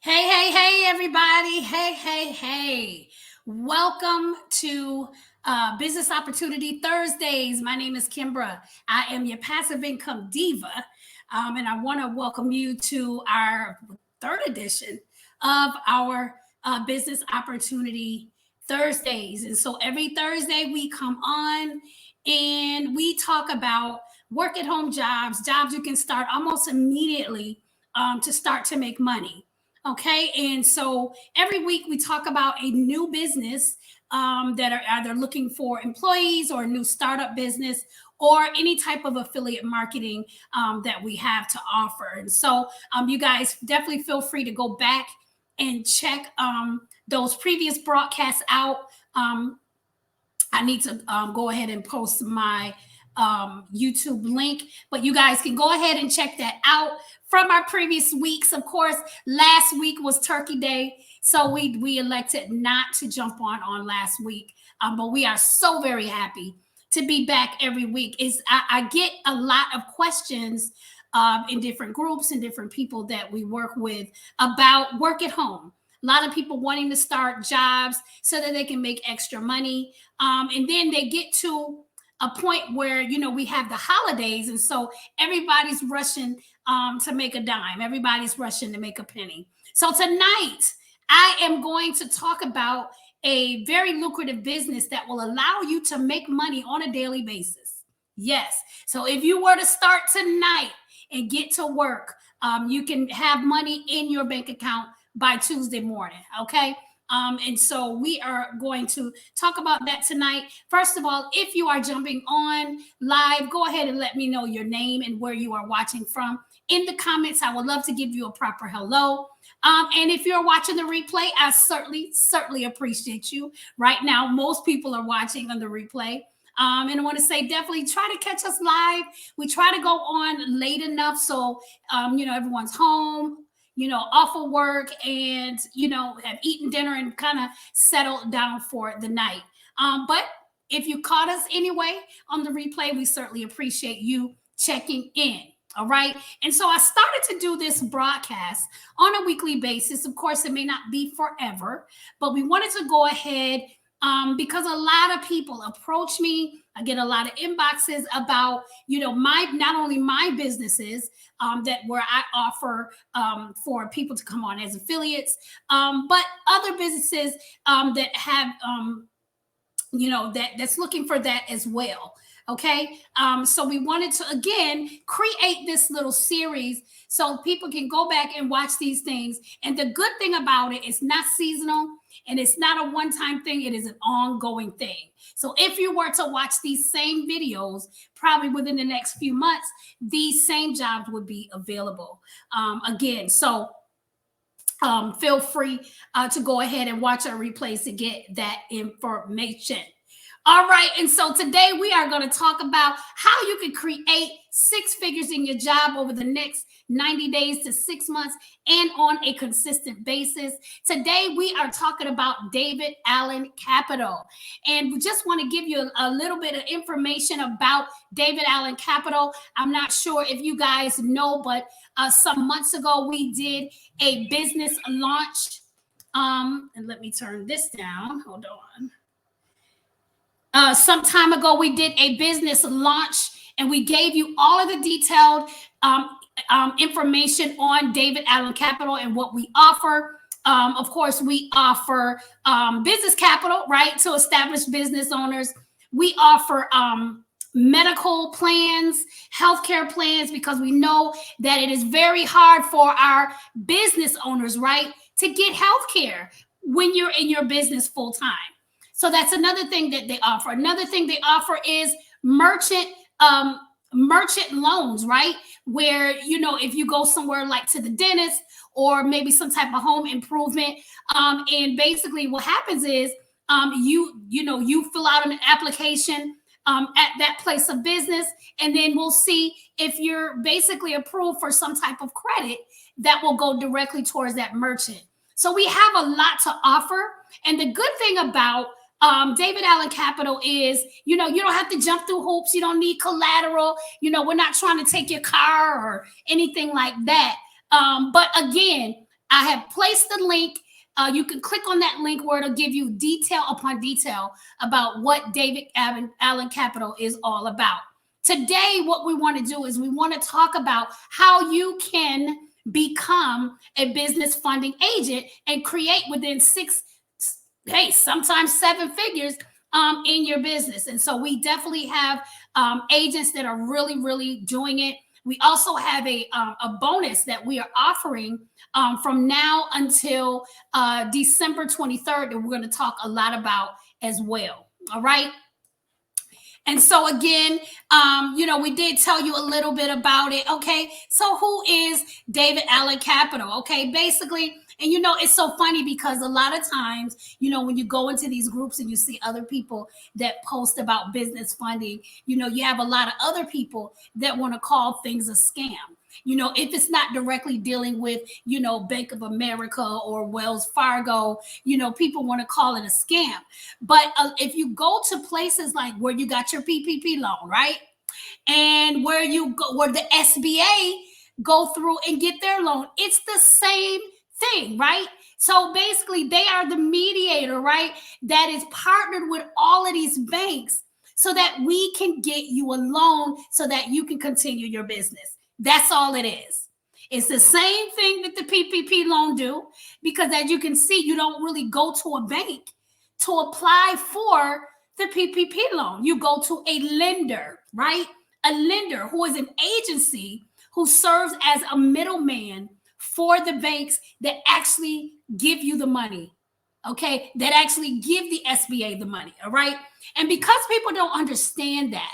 Hey, everybody. Hey. Welcome to Business Opportunity Thursdays. My name is Kimbra. I am your passive income diva. And I want to welcome you to our third edition of our Business Opportunity Thursdays. And so every Thursday we come on and we talk about work at home jobs you can start almost immediately to start to make money. Okay, and so every week we talk about a new business that are either looking for employees or a new startup business or any type of affiliate marketing that we have to offer. And so you guys definitely feel free to go back and check those previous broadcasts out. I need to go ahead and post my YouTube link, but you guys can go ahead and check that out from our previous weeks. Of course, last week was Turkey Day, so we elected not to jump on last week, but we are so very happy to be back every week. I get a lot of questions in different groups and different people that we work with about work at home. A lot of people wanting to start jobs so that they can make extra money. And then they get to a point where, we have the holidays. And so everybody's rushing to make a dime. Everybody's rushing to make a penny. So tonight, I am going to talk about a very lucrative business that will allow you to make money on a daily basis. Yes. So if you were to start tonight and get to work, you can have money in your bank account by Tuesday morning. Okay. And so we are going to talk about that tonight. First of all, if you are jumping on live, go ahead and let me know your name and where you are watching from in the comments. I would love to give you a proper hello. And if you're watching the replay, I certainly appreciate you. Right now, most people are watching on the replay. And I want to say, definitely try to catch us live. We try to go on late enough so, everyone's home, off of work and, have eaten dinner and kind of settled down for the night. But if you caught us anyway on the replay, we certainly appreciate you checking in. All right. And so I started to do this broadcast on a weekly basis. Of course, it may not be forever, but we wanted to go ahead because a lot of people approach me. I get a lot of inboxes about, not only my businesses that where I offer for people to come on as affiliates, but other businesses that have, that's looking for that as well. Okay. So we wanted to, again, create this little series so people can go back and watch these things. And the good thing about it, it's not seasonal and it's not a one-time thing. It is an ongoing thing. So if you were to watch these same videos, probably within the next few months, these same jobs would be available again. So feel free to go ahead and watch our replays to get that information. All right. And so today we are going to talk about how you can create six figures in your job over the next 90 days to 6 months and on a consistent basis. Today we are talking about David Allen Capital. And we just want to give you a little bit of information about David Allen Capital. I'm not sure if you guys know, but some months ago we did a business launch. And let me turn this down. Hold on. Some time ago, we did a business launch and we gave you all of the detailed information on David Allen Capital and what we offer. Of course, we offer business capital, right, to established business owners. We offer medical plans, healthcare plans, because we know that it is very hard for our business owners, right, to get healthcare when you're in your business full time. So that's another thing that they offer. Another thing they offer is merchant loans, right? Where, if you go somewhere like to the dentist or maybe some type of home improvement, and basically what happens is you fill out an application at that place of business, and then we'll see if you're basically approved for some type of credit that will go directly towards that merchant. So we have a lot to offer. And the good thing about David Allen Capital is, you don't have to jump through hoops. You don't need collateral. We're not trying to take your car or anything like that. But again, I have placed the link. You can click on that link where it'll give you detail upon detail about what David Allen Capital is all about. Today, what we want to do is we want to talk about how you can become a business funding agent and create within sometimes 7 figures in your business. And so we definitely have agents that are really, really doing it. We also have a bonus that we are offering from now until December 23rd that we're going to talk a lot about as well. All right. And so again, we did tell you a little bit about it. Okay. So who is David Allen Capital? Okay. Basically, and it's so funny because a lot of times, when you go into these groups and you see other people that post about business funding, you have a lot of other people that want to call things a scam. If it's not directly dealing with, Bank of America or Wells Fargo, people want to call it a scam. But if you go to places like where you got your PPP loan, right? And where the SBA go through and get their loan, it's the same thing, right? So basically, they are the mediator, right? That is partnered with all of these banks so that we can get you a loan so that you can continue your business. That's all it is. It's the same thing that the PPP loan do, because as you can see, you don't really go to a bank to apply for the PPP loan. You go to a lender, right? A lender who is an agency who serves as a middleman for the banks that actually give you the money, okay? That actually give the SBA the money, all right? And because people don't understand that,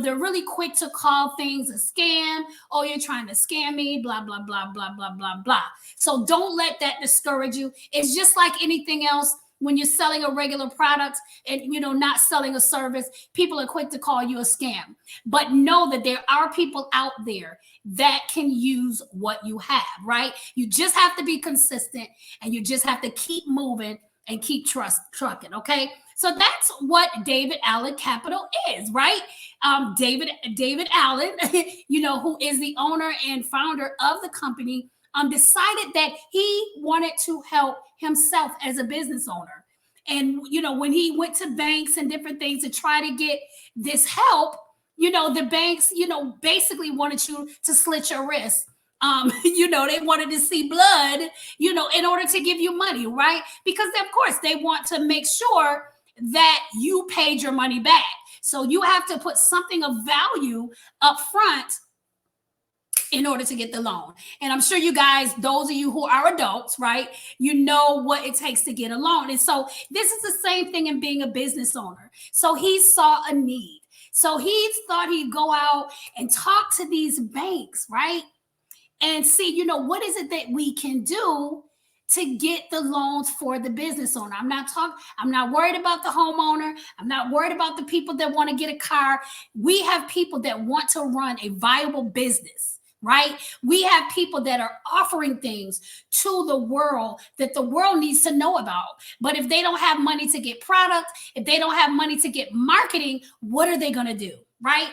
they're really quick to call things a scam. Oh, you're trying to scam me, blah, blah, blah, blah, blah, blah, blah. So don't let that discourage you. It's just like anything else. When you're selling a regular product and, not selling a service, people are quick to call you a scam. But know that there are people out there that can use what you have, right? You just have to be consistent and you just have to keep moving and keep trucking, okay? So that's what David Allen Capital is, right? David Allen, who is the owner and founder of the company, decided that he wanted to help himself as a business owner. And, when he went to banks and different things to try to get this help, the banks, basically wanted you to slit your wrist. They wanted to see blood, in order to give you money, right? Because of course they want to make sure that you paid your money back. So you have to put something of value up front in order to get the loan. And I'm sure you guys, those of you who are adults, right, you know what it takes to get a loan. And so this is the same thing in being a business owner. So he saw a need. So he thought he'd go out and talk to these banks, right? And see, what is it that we can do to get the loans for the business owner. I'm not worried about the homeowner. I'm not worried about the people that want to get a car. We have people that want to run a viable business, right? We have people that are offering things to the world that the world needs to know about. But if they don't have money to get product, if they don't have money to get marketing, what are they going to do, right?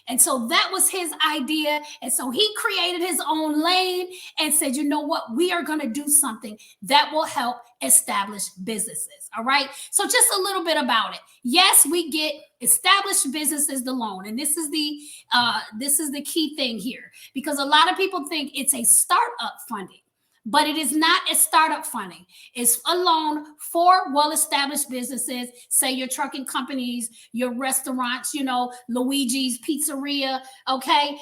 And so that was his idea. And so he created his own lane and said, you know what? We are going to do something that will help establish businesses. All right. So just a little bit about it. Yes, we get established businesses the loan. And this is the key thing here, because a lot of people think it's a startup funding. But it is not a startup funding. It's a loan for well-established businesses, say your trucking companies, your restaurants, Luigi's Pizzeria, okay?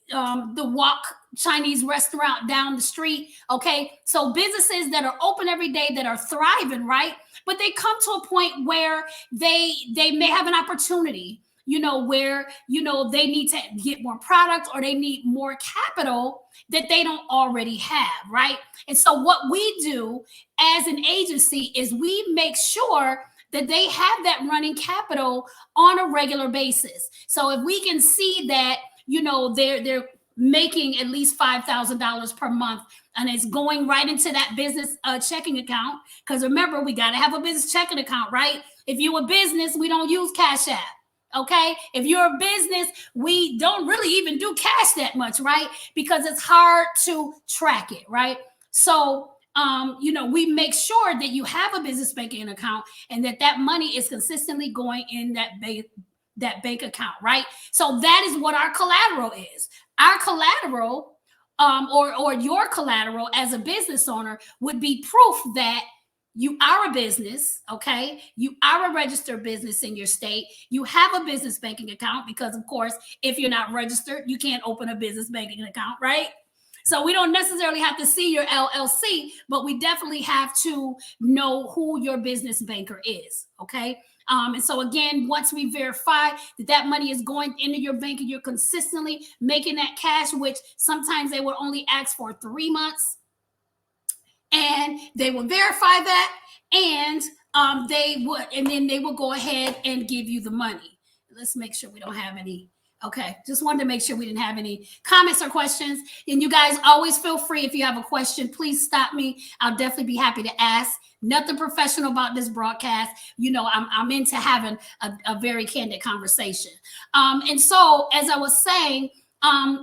The Wok Chinese restaurant down the street, okay? So businesses that are open every day, that are thriving, right? But they come to a point where they may have an opportunity, where, they need to get more product or they need more capital that they don't already have, right? And so what we do as an agency is we make sure that they have that running capital on a regular basis. So if we can see that, they're making at least $5,000 per month and it's going right into that business checking account, because remember, we got to have a business checking account, right? If you're a business, we don't use Cash App. Okay. If you're a business, we don't really even do cash that much, right? Because it's hard to track it, right? So we make sure that you have a business banking account and that money is consistently going in that bank account, right? So that is what our collateral is. Our collateral, or your collateral as a business owner, would be proof that you are a business, okay? You are a registered business in your state. You have a business banking account because, of course, if you're not registered, you can't open a business banking account, right? So we don't necessarily have to see your LLC, but we definitely have to know who your business banker is, okay? And so again, once we verify that money is going into your bank and you're consistently making that cash, which sometimes they will only ask for 3 months, and they will verify that, and then they will go ahead and give you the money. Let's make sure we don't have any. Okay, just wanted to make sure we didn't have any comments or questions. And you guys always feel free, if you have a question, please stop me. I'll definitely be happy to ask. Nothing professional about this broadcast. I'm into having a very candid conversation. And so, as I was saying,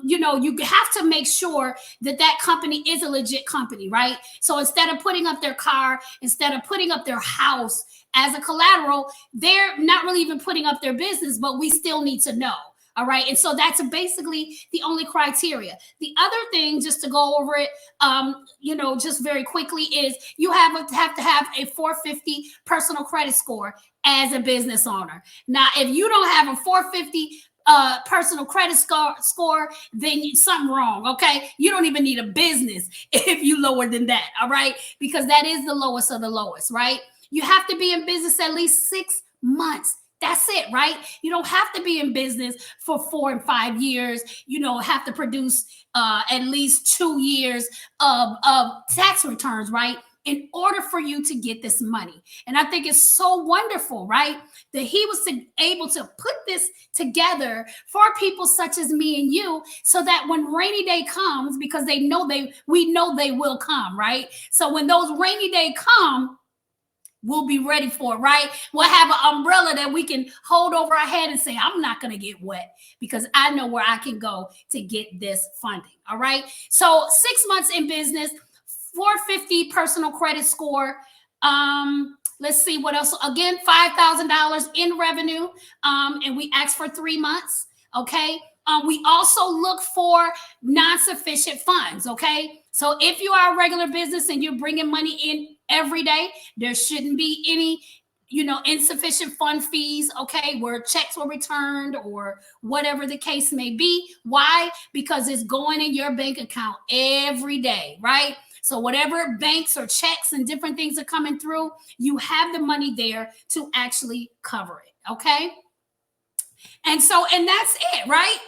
you have to make sure that company is a legit company, right? So instead of putting up their car, instead of putting up their house as a collateral, they're not really even putting up their business, but we still need to know. All right. And so that's basically the only criteria. The other thing, just to go over it, just very quickly, is you have to have a 450 personal credit score as a business owner. Now, if you don't have a 450 personal credit score, then something wrong. Okay, you don't even need a business if you lower than that. All right, because that is the lowest of the lowest, right? You have to be in business at least 6 months. That's it, right? You don't have to be in business for 4 and 5 years. Have to produce at least 2 years of tax returns, right, in order for you to get this money. And I think it's so wonderful, right, that he was able to put this together for people such as me and you, so that when rainy day comes, because we know they will come, right? So when those rainy day come, we'll be ready for it, right? We'll have an umbrella that we can hold over our head and say, I'm not going to get wet because I know where I can go to get this funding. All right. So 6 months in business, 450 personal credit score. Let's see what else. Again, $5,000 in revenue. And we ask for 3 months. Okay. We also look for non-sufficient funds. Okay. So if you are a regular business and you're bringing money in every day, there shouldn't be any, insufficient fund fees, okay, where checks were returned or whatever the case may be. Why? Because it's going in your bank account every day, right? So whatever banks or checks and different things are coming through, you have the money there to actually cover it, okay? And that's it, right?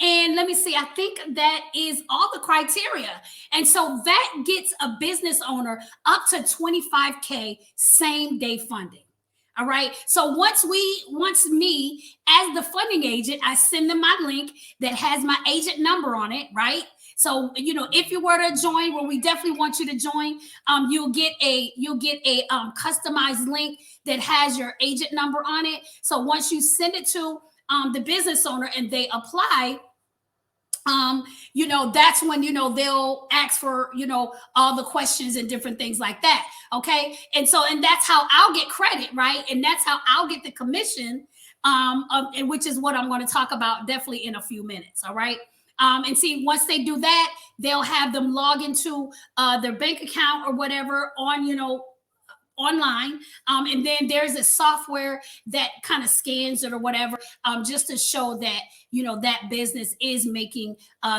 And let me see, I think that is all the criteria. And so that gets a business owner up to 25K same day funding. All right. So once me as the funding agent, I send them my link that has my agent number on it, right? So, if you were to join, well, we definitely want you to join. You'll get a customized link that has your agent number on it. So once you send it to the business owner and they apply, that's when, they'll ask for, all the questions and different things like that. Okay. And that's how I'll get credit, right? And that's how I'll get the commission, and which is what I'm going to talk about definitely in a few minutes. All right. And see, once they do that, they'll have them log into their bank account or whatever online. And then there's a software that kind of scans it or whatever, just to show that, that business is making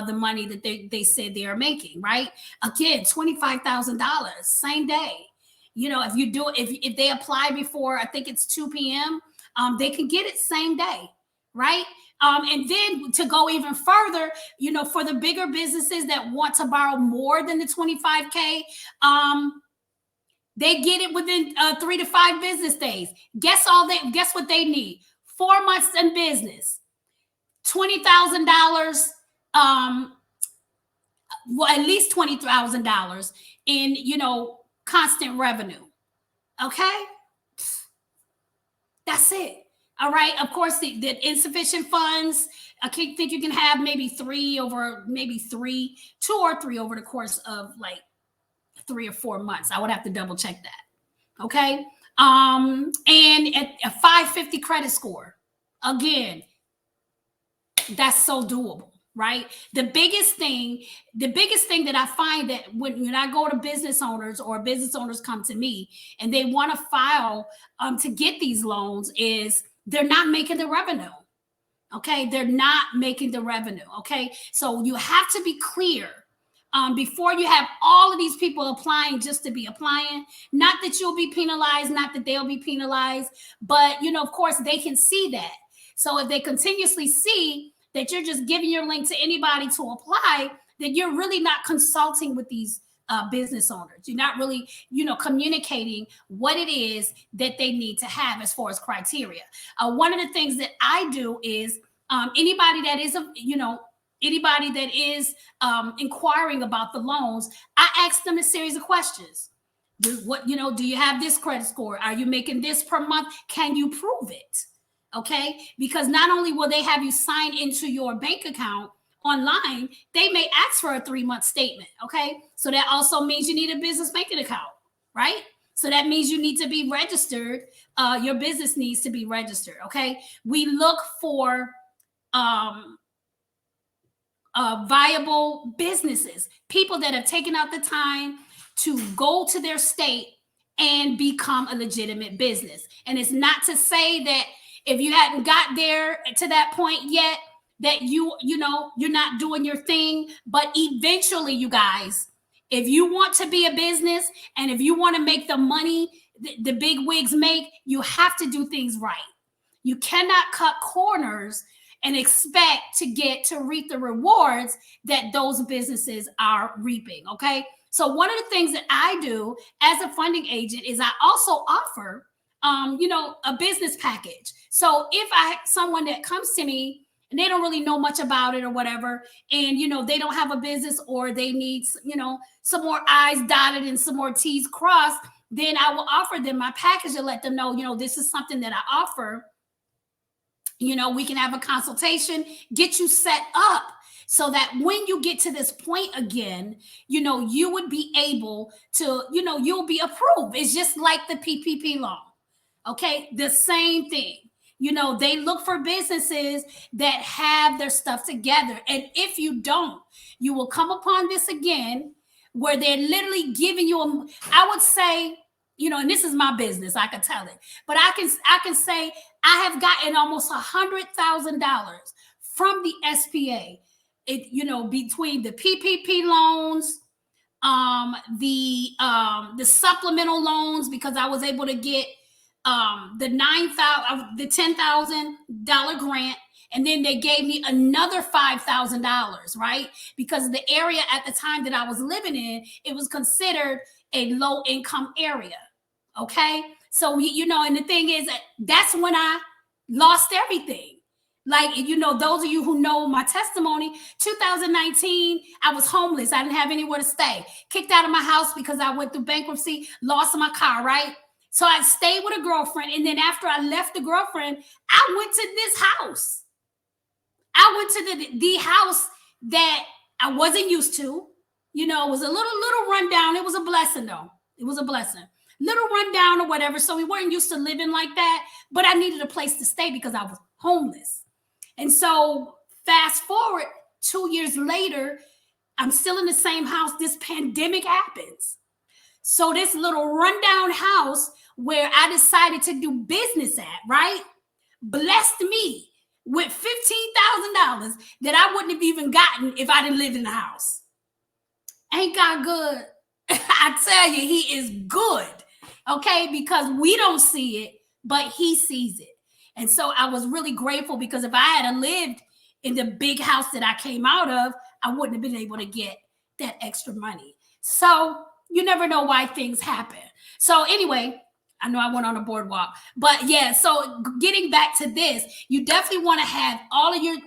the money that they said they are making, right? Again, $25,000 same day. If you do it, if they apply before, I think it's 2 p.m., they can get it same day, right? And then to go even further, for the bigger businesses that want to borrow more than the 25K, they get it within 3 to 5 business days. Guess what they need? 4 months in business, $20,000, at least $20,000 in, constant revenue. Okay, that's it. All right. Of course, the insufficient funds. I think you can have maybe three, 2 or 3 over the course of like 3 or 4 months. I would have to double check that. Okay. And at a 550 credit score, again, that's so doable, right? The biggest thing that I find that when I go to business owners, or business owners come to me and they want to file to get these loans, is they're not making the revenue. Okay, they're not making the revenue. Okay, so you have to be clear before you have all of these people applying just to be applying. Not that you'll be penalized, not that they'll be penalized, but of course, they can see that. So if they continuously see that you're just giving your link to anybody to apply, then you're really not consulting with these business owners. You're not really, communicating what it is that they need to have as far as criteria. One of the things that I do is anybody that is inquiring about the loans, I ask them a series of questions. Do you have this credit score? Are you making this per month? Can you prove it? Okay, because not only will they have you sign into your bank account online, they may ask for a 3-month statement. Okay, so that also means you need a business banking account, right? So that means you need to be registered. Your business needs to be registered. Okay, we look for viable businesses, people that have taken out the time to go to their state and become a legitimate business. And it's not to say that if you hadn't got there to that point yet, that you're not doing your thing. But eventually, you guys, if you want to be a business and if you want to make the money the big wigs make, you have to do things right. You cannot cut corners and expect to reap the rewards that those businesses are reaping. Okay, so one of the things that I do as a funding agent is I also offer a business package. So if I have someone that comes to me and they don't really know much about it or whatever, and they don't have a business, or they need some more I's dotted and some more T's crossed, then I will offer them my package and let them know, this is something that I offer. We can have a consultation, get you set up so that when you get to this point again, you would be able to, you'll be approved. It's just like the PPP loan. Okay, the same thing. They look for businesses that have their stuff together. And if you don't, you will come upon this again where they're literally giving you I would say, and this is my business, I can tell it, but I can say I have gotten almost $100,000 from the SBA. Between the PPP loans, the supplemental loans, because I was able to get the $10,000 grant, and then they gave me another $5,000, right? Because the area at the time that I was living in, it was considered a low income area. Okay, so and the thing is that's when I lost everything. Like, those of you who know my testimony, 2019, I was homeless. I didn't have anywhere to stay. Kicked out of my house because I went through bankruptcy, lost my car, right? So I stayed with a girlfriend. And then after I left the girlfriend, I went to this house. I went to the house that I wasn't used to. It was a little rundown. It was a blessing, though. It was a blessing. Little rundown or whatever. So we weren't used to living like that. But I needed a place to stay because I was homeless. And so fast forward 2 years later, I'm still in the same house. This pandemic happens. So this little rundown house where I decided to do business at, right, blessed me with $15,000 that I wouldn't have even gotten if I didn't live in the house. Ain't God good? I tell you, he is good. Okay, because we don't see it, but he sees it. And so I was really grateful, because if I had lived in the big house that I came out of, I wouldn't have been able to get that extra money. So you never know why things happen. So anyway, I know I went on a boardwalk, but yeah, so getting back to this, you definitely want to have all of your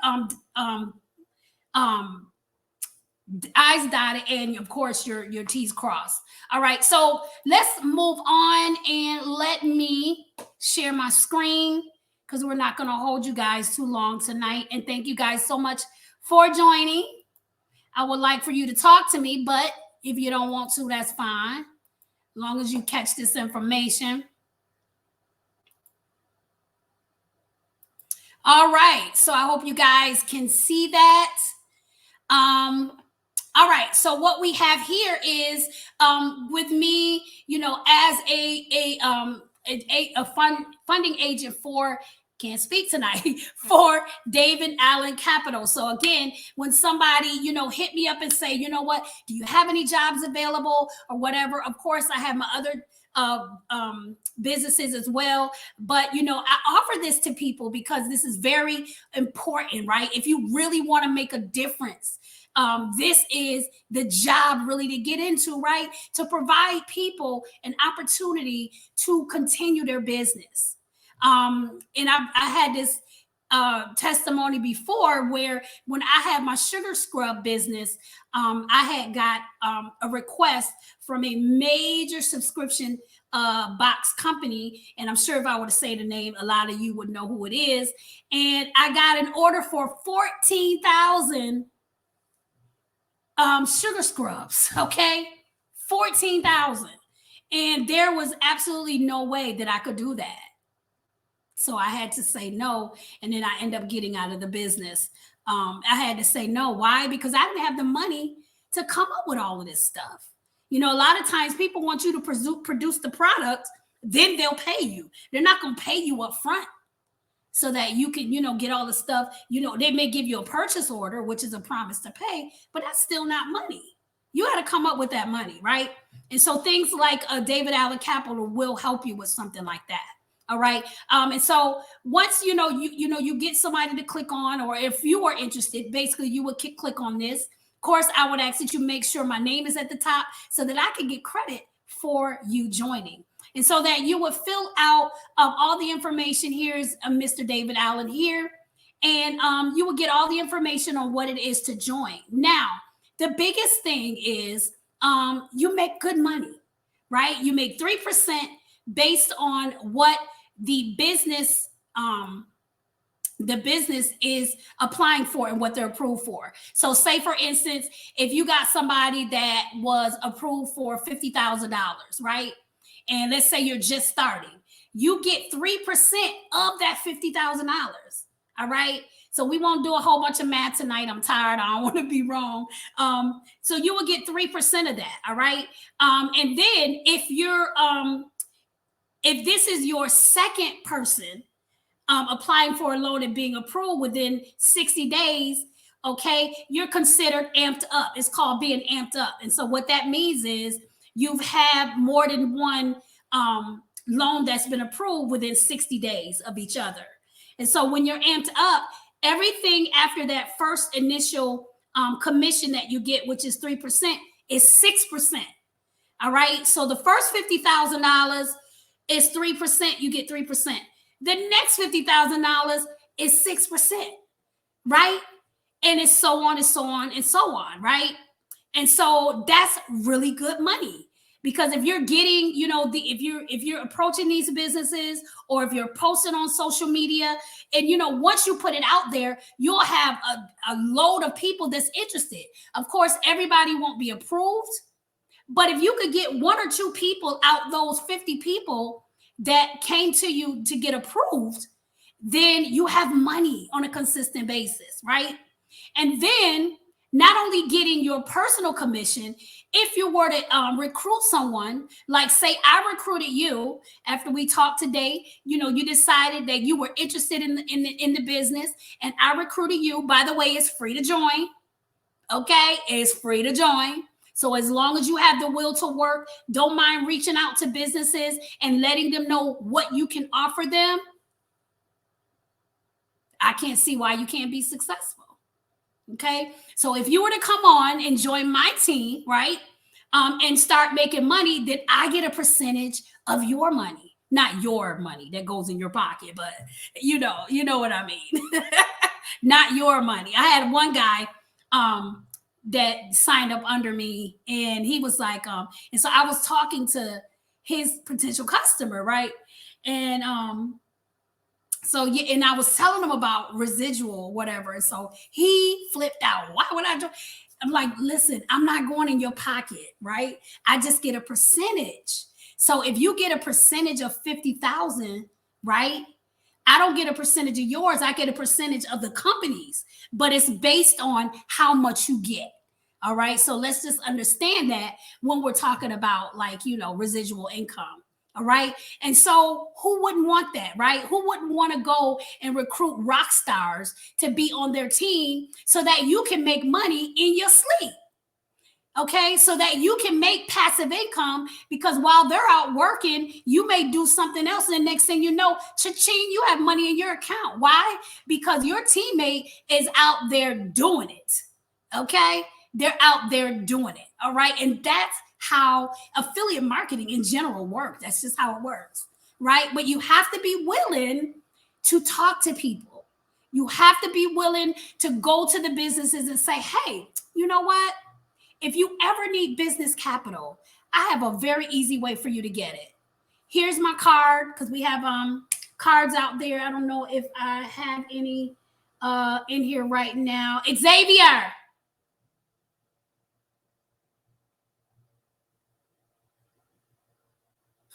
I's dotted and of course your T's crossed. All right, so let's move on and let me share my screen, because we're not going to hold you guys too long tonight. And thank you guys so much for joining. I would like for you to talk to me, but if you don't want to, that's fine. As long as you catch this information. All right. So I hope you guys can see that. All right. So what we have here is with me, as a funding agent for, can't speak tonight, for David Allen Capital. So again, when somebody, hit me up and say, you know what, do you have any jobs available or whatever? Of course, I have my other businesses as well, but I offer this to people because this is very important, right? If you really want to make a difference, this is the job really to get into, right? To provide people an opportunity to continue their business. And I had this testimony before where when I had my sugar scrub business, I had got a request from a major subscription box company. And I'm sure if I were to say the name, a lot of you would know who it is. And I got an order for 14,000 sugar scrubs. Okay. 14,000. And there was absolutely no way that I could do that. So I had to say no. And then I ended up getting out of the business. I had to say no. Why? Because I didn't have the money to come up with all of this stuff. A lot of times people want you to produce the product, then they'll pay you. They're not going to pay you up front so that you can, get all the stuff. They may give you a purchase order, which is a promise to pay, but that's still not money. You got to come up with that money, right? And so things like David Allen Capital will help you with something like that. All right. And so once you get somebody to click on, or if you are interested, basically you would click on this. Of course, I would ask that you make sure my name is at the top so that I can get credit for you joining. And so that you would fill out all the information. Here's Mr. David Allen here. And you will get all the information on what it is to join. Now, the biggest thing is you make good money, right? You make 3% based on what the business is applying for and what they're approved for. So say, for instance, if you got somebody that was approved for $50,000, right? And let's say you're just starting, you get 3% of that $50,000. All right. So we won't do a whole bunch of math tonight. I'm tired. I don't want to be wrong. So you will get 3% of that. All right. And then if this is your second person applying for a loan and being approved within 60 days, okay, you're considered amped up. It's called being amped up. And so what that means is you've had more than one loan that's been approved within 60 days of each other. And so when you're amped up, everything after that first initial commission that you get, which is 3%, is 6%. All right. So the first $50,000 is 3%. You get 3%. The next $50,000 is 6%. Right. And it's so on and so on and so on. Right. And so that's really good money. Because if you're getting, if you're approaching these businesses, or if you're posting on social media, and once you put it out there, you'll have a load of people that's interested. Of course, everybody won't be approved, but if you could get 1 or 2 people out those 50 people that came to you to get approved, then you have money on a consistent basis, right? And then not only getting your personal commission, if you were to recruit someone, like say I recruited you after we talked today, you decided that you were interested in the business, and I recruited you. By the way, it's free to join. Okay, it's free to join. So as long as you have the will to work, don't mind reaching out to businesses and letting them know what you can offer them. I can't see why you can't be successful. Okay, so if you were to come on and join my team, right, and start making money, then I get a percentage of your money. Not your money that goes in your pocket, but you know what I mean. Not your money. I had one guy that signed up under me, and he was like, and so I was talking to his potential customer, right, and So yeah, and I was telling him about residual, whatever. And so he flipped out. Why would I do? I'm like, listen, I'm not going in your pocket, right? I just get a percentage. So if you get a percentage of 50,000, right? I don't get a percentage of yours. I get a percentage of the company's, but it's based on how much you get. All right. So let's just understand that when we're talking about, like, residual income. All right. And so who wouldn't want that, right? Who wouldn't want to go and recruit rock stars to be on their team so that you can make money in your sleep? Okay, so that you can make passive income, because while they're out working, you may do something else, and the next thing you know, cha-ching, you have money in your account. Why? Because your teammate is out there doing it. Okay, they're out there doing it. All right, and that's how affiliate marketing in general works. That's just how it works, right? But you have to be willing to talk to people. You have to be willing to go to the businesses and say, hey, you know what? If you ever need business capital, I have a very easy way for you to get it. Here's my card, because we have cards out there. I don't know if I have any in here right now. Xavier.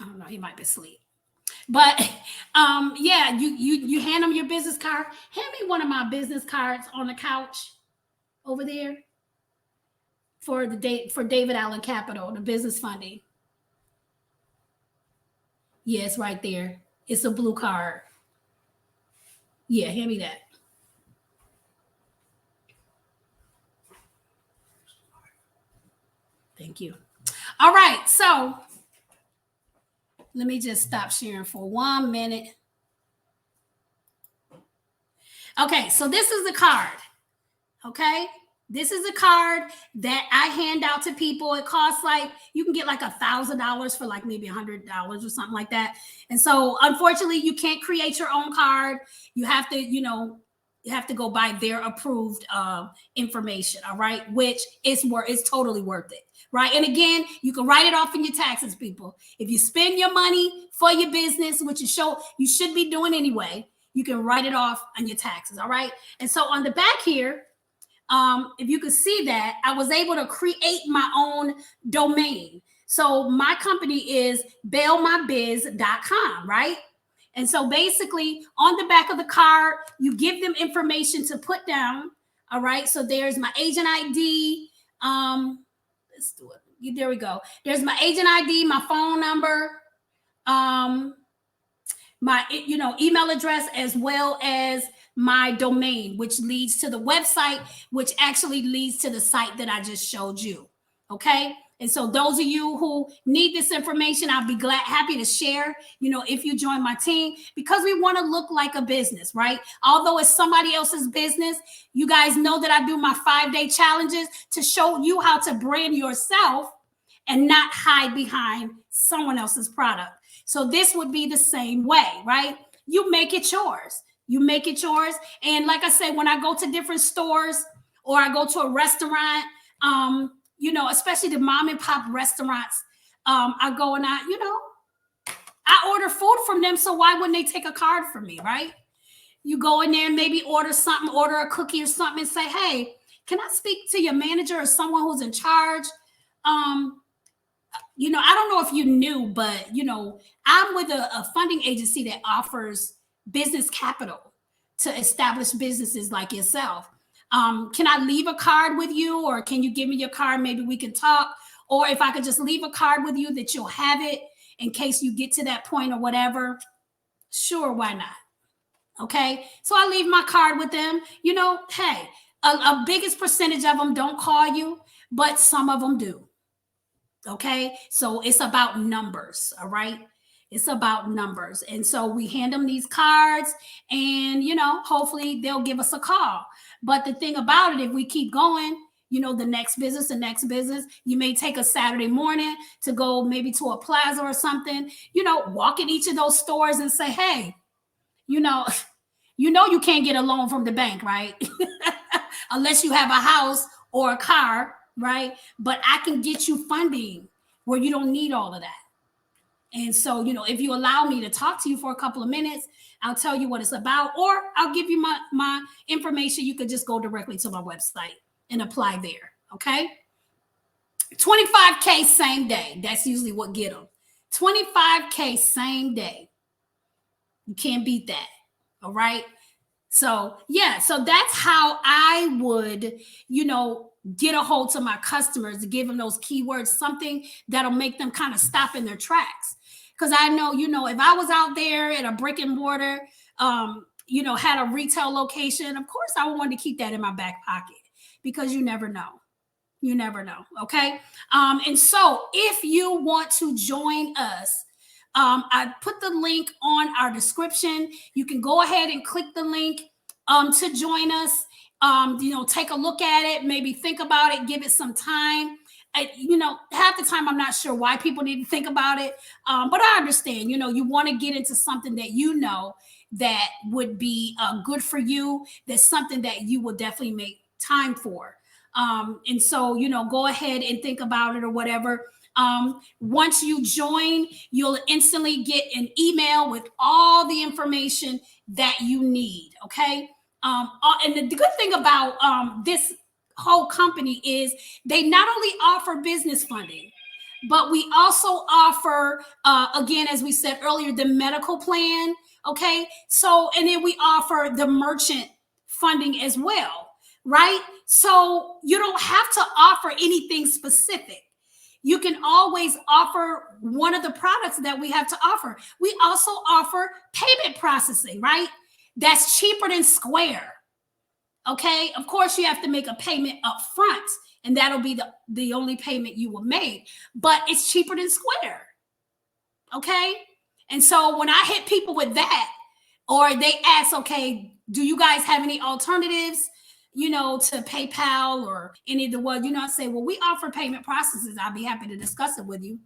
I don't know, he might be asleep. But yeah, you hand him your business card. Hand me one of my business cards on the couch over there for for David Allen Capital, the business funding. Yes, right there. It's a blue card. Yeah, hand me that. Thank you. All right, so let me just stop sharing for 1 minute. Okay, so this is the card. Okay, this is a card that I hand out to people. It costs, like, you can get like $1,000 for like maybe $100 or something like that. And so unfortunately, you can't create your own card. You have to, you have to go by their approved information. All right, which is it's totally worth it. Right. And again, you can write it off in your taxes, people. If you spend your money for your business, which you should be doing anyway, you can write it off on your taxes. All right. And so on the back here, if you could see that, I was able to create my own domain. So my company is bailmybiz.com, right? And so basically on the back of the card, you give them information to put down. All right. So there's my agent ID. Let's do it. There we go. There's my agent ID, my phone number, my email address, as well as my domain, which leads to the website, which actually leads to the site that I just showed you. Okay. And so those of you who need this information, I'll be happy to share, if you join my team, because we want to look like a business, right? Although it's somebody else's business, you guys know that I do my 5-day challenges to show you how to brand yourself and not hide behind someone else's product. So this would be the same way, right? You make it yours. You make it yours. And like I said, when I go to different stores or I go to a restaurant, especially the mom and pop restaurants, I go and I order food from them. So why wouldn't they take a card from me, right? You go in there and maybe order something, order a cookie or something, and say, hey, can I speak to your manager or someone who's in charge? I don't know if you knew, but, I'm with a funding agency that offers business capital to establish businesses like yourself. Can I leave a card with you, or can you give me your card? Maybe we can talk. Or if I could just leave a card with you that you'll have it in case you get to that point or whatever. Sure, why not? Okay, so I leave my card with them. Hey, a biggest percentage of them don't call you, but some of them do. Okay, so it's about numbers. All right, it's about numbers. And so we hand them these cards, and hopefully they'll give us a call. But the thing about it, if we keep going, the next business, you may take a Saturday morning to go maybe to a plaza or something, walk in each of those stores and say, hey, you can't get a loan from the bank, right? Unless you have a house or a car, right? But I can get you funding where you don't need all of that. And so, if you allow me to talk to you for a couple of minutes, I'll tell you what it's about, or I'll give you my information. You could just go directly to my website and apply there. Okay. 25K same day. That's usually what get them. 25K same day. You can't beat that. All right. So, yeah, so that's how I would, get a hold to my customers to give them those keywords, something that'll make them kind of stop in their tracks. Because I know, if I was out there at a brick and mortar, had a retail location, of course I would want to keep that in my back pocket because you never know. You never know. Okay. And so if you want to join us, I put the link on our description. You can go ahead and click the link to join us. Take a look at it, maybe think about it, give it some time. Half the time I'm not sure why people need to think about it, but I understand. You want to get into something that that would be good for you. That's something that you will definitely make time for. And so, go ahead and think about it or whatever. Once you join, you'll instantly get an email with all the information that you need. Okay. And the good thing about this whole company is they not only offer business funding, but we also offer, again, as we said earlier, the medical plan. Okay. So, and then we offer the merchant funding as well. Right? So you don't have to offer anything specific. You can always offer one of the products that we have to offer. We also offer payment processing, right? That's cheaper than Square. Okay. Of course, you have to make a payment up front, and that'll be the only payment you will make, but it's cheaper than Square. Okay. And so when I hit people with that, or they ask, okay, do you guys have any alternatives? To PayPal or any of the ones, I say, well, we offer payment processes. I'll be happy to discuss it with you,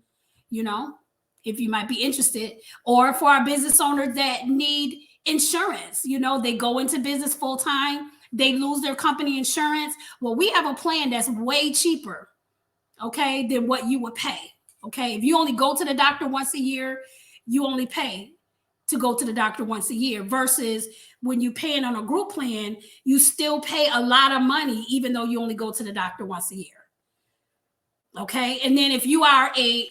if you might be interested. Or for our business owners that need insurance, they go into business full time, they lose their company insurance. Well, we have a plan that's way cheaper, okay, than what you would pay. Okay. If you only go to the doctor once a year, you only pay to go to the doctor once a year, versus when you paying on a group plan, you still pay a lot of money, even though you only go to the doctor once a year. Okay. And then if you are a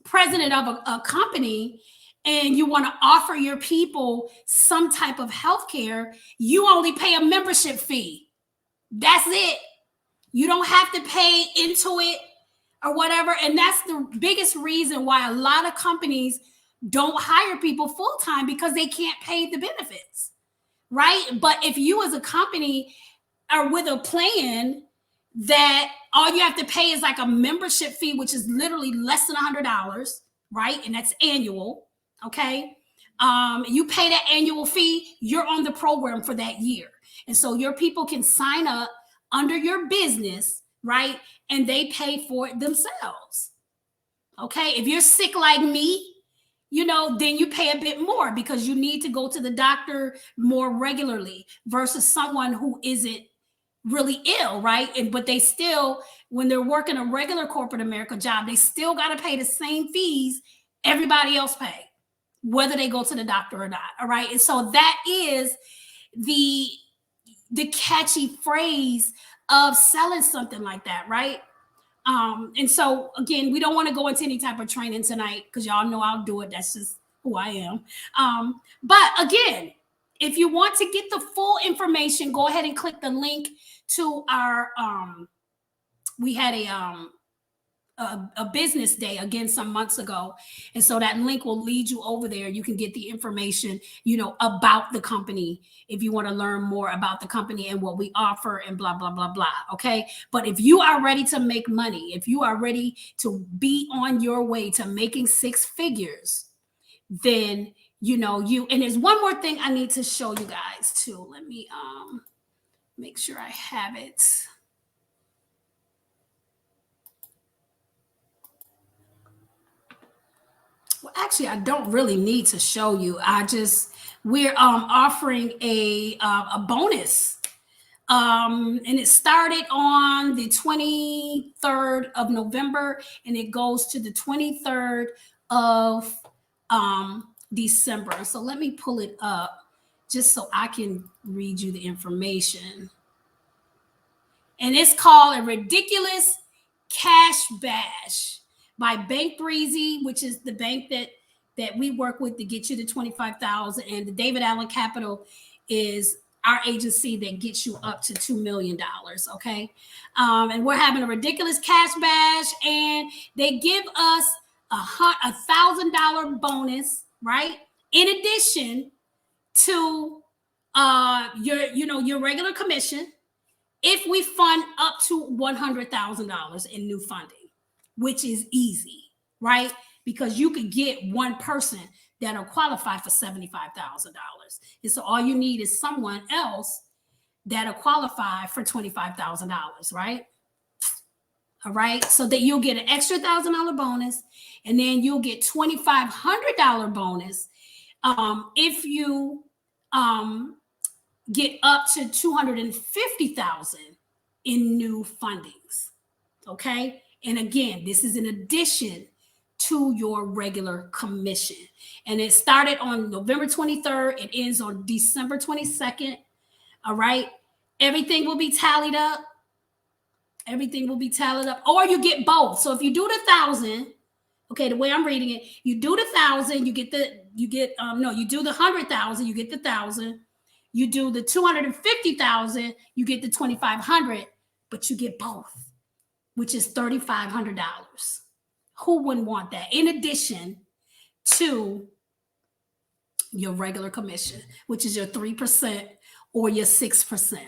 president of a company and you want to offer your people some type of health care, you only pay a membership fee. That's it. You don't have to pay into it or whatever. And that's the biggest reason why a lot of companies don't hire people full-time, because they can't pay the benefits, right? But if you as a company are with a plan that all you have to pay is like a membership fee, which is literally less than $100, right? And that's annual, okay? You pay that annual fee, you're on the program for that year. And so your people can sign up under your business, right? And they pay for it themselves, okay? If you're sick like me, then you pay a bit more because you need to go to the doctor more regularly versus someone who isn't really ill, right? But they still, when they're working a regular corporate America job, they still got to pay the same fees everybody else pay, whether they go to the doctor or not. All right. And so that is the catchy phrase of selling something like that, right? And so again, we don't want to go into any type of training tonight because y'all know I'll do it. That's just who I am. But again, if you want to get the full information, go ahead and click the link to our we had a business day again some months ago, and so that link will lead you over there. You can get the information about the company if you want to learn more about the company and what we offer and blah blah blah blah. Okay, but if you are ready to make money, if you are ready to be on your way to making six figures, then and there's one more thing I need to show you guys too. Let me make sure I have it. Well, actually, I don't really need to show you. We're offering a bonus, and it started on the 23rd of November, and it goes to the 23rd of December. So let me pull it up just so I can read you the information. And it's called A Ridiculous Cash Bash by Bank Breezy, which is the bank that we work with to get you to 25,000, and the David Allen Capital is our agency that gets you up to $2 million. Okay, and we're having a ridiculous cash bash, and they give us $1,000 bonus, right? In addition to your regular commission, if we fund up to $100,000 in new funding, which is easy, right? Because you could get one person that'll qualify for $75,000. And so all you need is someone else that'll qualify for $25,000, right? All right. So that you'll get an extra $1,000 bonus, and then you'll get $2,500 bonus if you get up to 250,000 in new fundings. Okay. And again, this is in addition to your regular commission. And it started on November 23rd. It ends on December 22nd. All right. Everything will be tallied up. Everything will be tallied up. Or you get both. So if you do the 1,000, okay, the way I'm reading it, you do the 1,000, you do the 100,000, you get the 1,000. You do the 250,000, you get the 2,500, but you get both, which is $3,500. Who wouldn't want that? In addition to your regular commission, which is your 3% or your 6%.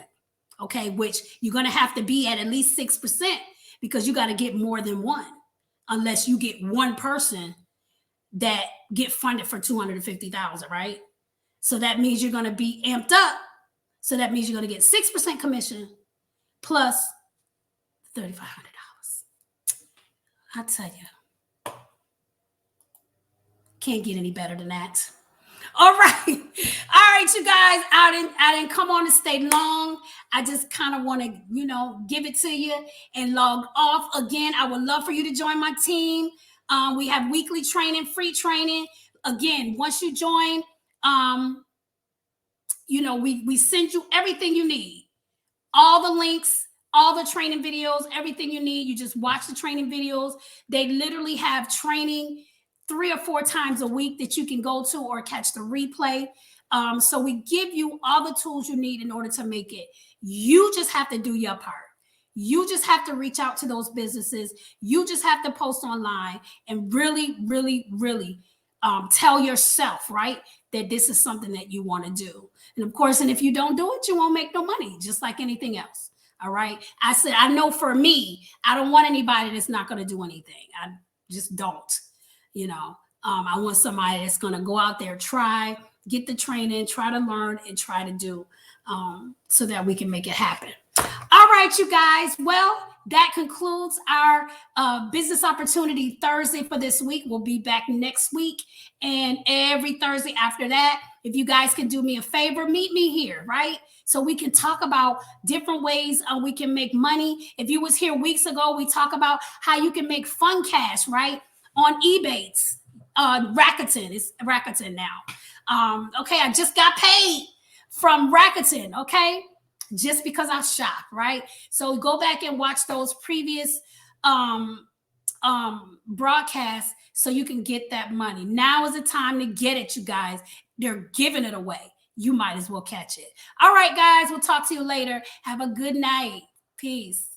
Okay, which you're going to have to be at least 6% because you got to get more than one, unless you get one person that get funded for 250,000, right? So that means you're going to be amped up. So that means you're going to get 6% commission plus $3,500. I tell you, can't get any better than that. All right. All right, you guys. I didn't come on to stay long. I just kind of want to, give it to you and log off. Again, I would love for you to join my team. We have weekly training, free training. Again, once you join, we send you everything you need, all the links, all the training videos, everything you need. You just watch the training videos. They literally have training 3 or 4 times a week that you can go to or catch the replay. So we give you all the tools you need in order to make it. You just have to do your part. You just have to reach out to those businesses. You just have to post online and really, really, really tell yourself, right, that this is something that you want to do. And of course, and if you don't do it, you won't make no money, just like anything else. All right. I said, I know for me, I don't want anybody that's not going to do anything. I just don't, I want somebody that's going to go out there, try, get the training, try to learn and try to do so that we can make it happen. All right, you guys. Well, that concludes our Business Opportunity Thursday for this week. We'll be back next week and every Thursday after that. If you guys can do me a favor, meet me here, right? So we can talk about different ways we can make money. If you was here weeks ago, we talk about how you can make fun cash, right? On Ebates, Rakuten. It's Rakuten now. Okay, I just got paid from Rakuten, okay? Just because I shop, right? So go back and watch those previous broadcasts so you can get that money. Now is the time to get it, you guys. They're giving it away. You might as well catch it. All right, guys, we'll talk to you later. Have a good night. Peace.